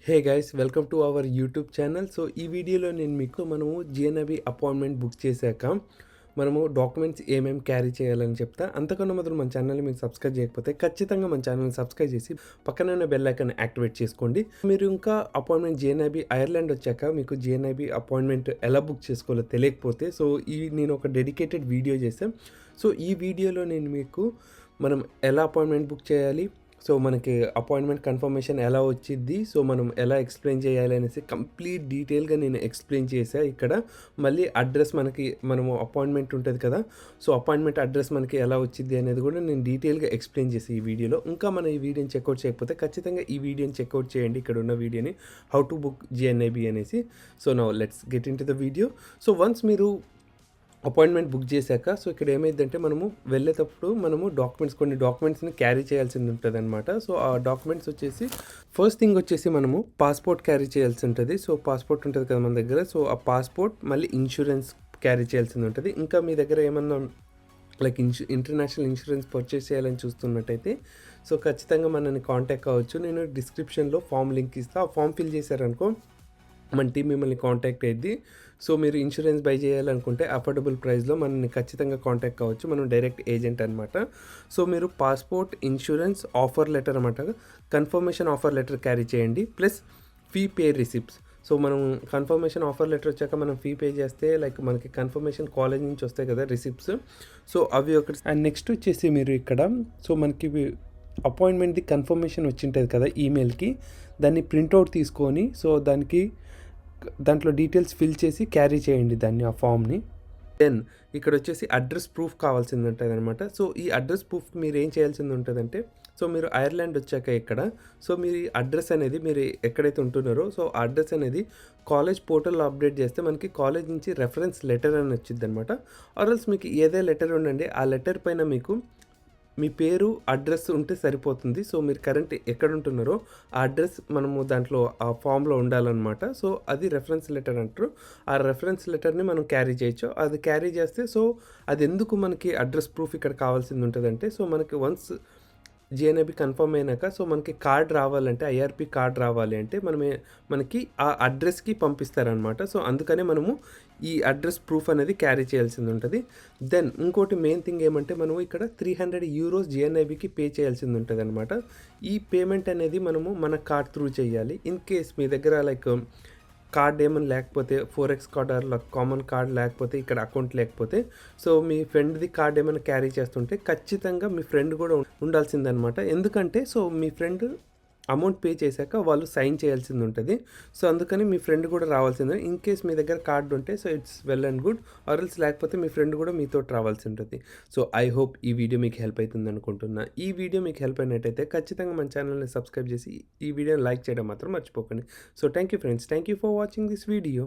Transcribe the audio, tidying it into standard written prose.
Hey guys welcome to our YouTube channel. So ఈ వీడియోలో నేను మీకు మనము జిఎన్ఐబి అపాయింట్మెంట్ బుక్ చేశాక మనము డాక్యుమెంట్స్ ఏమేమి క్యారీ చేయాలని చెప్తా. అంతకన్నా మొదలు మన ఛానల్ని మీరు సబ్స్క్రైబ్ చేయకపోతే ఖచ్చితంగా మన ఛానల్ని సబ్స్క్రైబ్ చేసి పక్కన ఉన్న బెల్ ఐకాన్ యాక్టివేట్ చేసుకోండి. మీరు ఇంకా అపాయింట్మెంట్ జిఎన్ఐబి ఐర్లాండ్ వచ్చాక మీకు జిఎన్ఐబి అపాయింట్మెంట్ ఎలా బుక్ చేసుకోవాలో తెలియకపోతే నేను ఒక డెడికేటెడ్ వీడియో చేశాను. సో ఈ వీడియోలో నేను మీకు మనం ఎలా అపాయింట్మెంట్ బుక్ చేయాలి, సో మనకి అపాయింట్మెంట్ కన్ఫర్మేషన్ ఎలా వచ్చింది, సో మనం ఎలా ఎక్స్ప్లెయిన్ చేయాలి అనేసి కంప్లీట్ డీటెయిల్గా నేను ఎక్స్ప్లెయిన్ చేశాను. ఇక్కడ మళ్ళీ అడ్రస్ మనము అపాయింట్మెంట్ ఉంటుంది కదా, సో అపాయింట్మెంట్ అడ్రస్ మనకి ఎలా వచ్చింది అనేది కూడా నేను డీటెయిల్గా ఎక్స్ప్లెయిన్ చేసి ఈ వీడియోలో. ఇంకా మనం ఈ వీడియోని చెక్అవుట్ చేయకపోతే ఖచ్చితంగా ఈ వీడియోని చెక్అవుట్ చేయండి, ఇక్కడ ఉన్న వీడియోని హౌ టు బుక్ జిఎన్ఐబి అనేసి. So now let's get in to the video. So once మీరు అపాయింట్మెంట్ బుక్ చేశాక సో ఇక్కడ ఏమైందంటే మనము వెళ్ళేటప్పుడు మనము కొన్ని డాక్యుమెంట్స్ని క్యారీ చేయాల్సింది ఉంటుంది అనమాట. సో ఆ డాక్యుమెంట్స్ వచ్చేసి ఫస్ట్ థింగ్ వచ్చేసి మనము పాస్పోర్ట్ క్యారీ చేయాల్సి ఉంటుంది. సో పాస్పోర్ట్ ఉంటుంది కదా మన దగ్గర, సో ఆ పాస్పోర్ట్ మళ్ళీ ఇన్సూరెన్స్ క్యారీ చేయాల్సింది ఉంటుంది. ఇంకా మీ దగ్గర ఏమన్నా లైక్ ఇంటర్నేషనల్ ఇన్సూరెన్స్ పర్చేస్ చేయాలని చూస్తున్నట్టయితే సో ఖచ్చితంగా మనల్ని కాంటాక్ట్ అవ్వచ్చు. నేను డిస్క్రిప్షన్లో ఫామ్ లింక్ ఇస్తాను. ఆ ఫామ్ ఫిల్ చేశారనుకో మన టీం మిమ్మల్ని కాంటాక్ట్ అయ్యింది. సో మీరు ఇన్సూరెన్స్ బై చేయాలనుకుంటే అఫోర్డబుల్ ప్రైస్లో మనల్ని ఖచ్చితంగా కాంటాక్ట్ కావచ్చు. మనం డైరెక్ట్ ఏజెంట్ అనమాట. సో మీరు పాస్పోర్ట్, ఇన్సూరెన్స్, ఆఫర్ లెటర్ అనమాట, కన్ఫర్మేషన్ ఆఫర్ లెటర్ క్యారీ చేయండి, plus fee pay receipts. So మనం కన్ఫర్మేషన్ ఆఫర్ లెటర్ వచ్చాక మనం ఫీ పే చేస్తే లైక్ మనకి కన్ఫర్మేషన్ కాలేజ్ నుంచి వస్తాయి కదా రిసిప్ట్స్, సో అవి ఒకటి. అండ్ నెక్స్ట్ వచ్చేసి మీరు ఇక్కడ సో మనకి అపాయింట్మెంట్ది కన్ఫర్మేషన్ వచ్చింటుంది కదా ఈమెయిల్కి, దాన్ని ప్రింట్అవుట్ తీసుకొని సో దాంట్లో డీటెయిల్స్ ఫిల్ చేసి క్యారీ చేయండి దాన్ని, ఆ ఫామ్ని. దెన్ ఇక్కడ వచ్చేసి అడ్రస్ ప్రూఫ్ కావాల్సింది ఉంటుంది అనమాట. సో ఈ అడ్రస్ ప్రూఫ్ మీరు ఏం చేయాల్సింది ఉంటుందంటే, సో మీరు ఐర్లాండ్ వచ్చాక ఇక్కడ సో మీరు అడ్రస్ అనేది మీరు ఎక్కడైతే ఉంటున్నారో సో అడ్రస్ అనేది కాలేజ్ పోర్టల్లో అప్డేట్ చేస్తే మనకి కాలేజ్ నుంచి రెఫరెన్స్ లెటర్ అని వచ్చింది అనమాట. ఆర్ఎల్స్ మీకు ఏదే లెటర్ ఉండండి, ఆ లెటర్ పైన మీకు మీ పేరు, అడ్రస్ ఉంటే సరిపోతుంది. సో మీరు కరెంట్ ఎక్కడ ఉంటున్నారో ఆ అడ్రస్ మనము దాంట్లో ఆ ఫామ్లో ఉండాలన్నమాట. సో అది రెఫరెన్స్ లెటర్ అంటారు. ఆ రెఫరెన్స్ లెటర్ని మనం క్యారీ చేయొచ్చు. అది క్యారీ చేస్తే సో అది ఎందుకు మనకి అడ్రస్ ప్రూఫ్ ఇక్కడ కావాల్సింది ఉంటుందంటే, సో మనకి వన్స్ జిఎన్ఐబి కన్ఫర్మ్ అయినాక సో మనకి కార్డ్ రావాలంటే, ఐఆర్పి కార్డ్ రావాలి అంటే మనకి ఆ అడ్రస్కి పంపిస్తారనమాట. సో అందుకనే మనము ఈ అడ్రస్ ప్రూఫ్ అనేది క్యారీ చేయాల్సింది ఉంటుంది. దెన్ ఇంకోటి మెయిన్ థింగ్ ఏమంటే మనము ఇక్కడ €300 జిఎన్ఐబికి పే చేయాల్సింది ఉంటుంది అనమాట. ఈ పేమెంట్ అనేది మనము మన కార్డ్ త్రూ చేయాలి. ఇన్ కేస్ మీ దగ్గర లైక్ కార్డ్ ఏమైనా లేకపోతే, 4X card or common card లేకపోతే, ఇక్కడ అకౌంట్ లేకపోతే, సో మీ ఫ్రెండ్ది కార్డ్ ఏమైనా క్యారీ చేస్తుంటే ఖచ్చితంగా మీ ఫ్రెండ్ కూడా ఉండాల్సిందనమాట. ఎందుకంటే సో మీ ఫ్రెండ్ అమౌంట్ పే చేశాక వాళ్ళు సైన్ చేయాల్సింది ఉంటుంది. సో అందుకని మీ ఫ్రెండ్ కూడా రావాల్సిందే. ఇన్ కేస్ మీ దగ్గర కార్డు ఉంటే so it's well and good, or else లేకపోతే మీ ఫ్రెండ్ కూడా మీతో రావాల్సి ఉంటుంది. సో ఐ హోప్ ఈ వీడియో మీకు హెల్ప్ అవుతుంది అనుకుంటున్నా. ఈ వీడియో మీకు హెల్ప్ అయినట్టయితే ఖచ్చితంగా మన ఛానల్ని సబ్స్క్రైబ్ చేసి ఈ వీడియోని లైక్ చేయడం మాత్రం మర్చిపోకండి. So thank you friends, thank you for watching this video.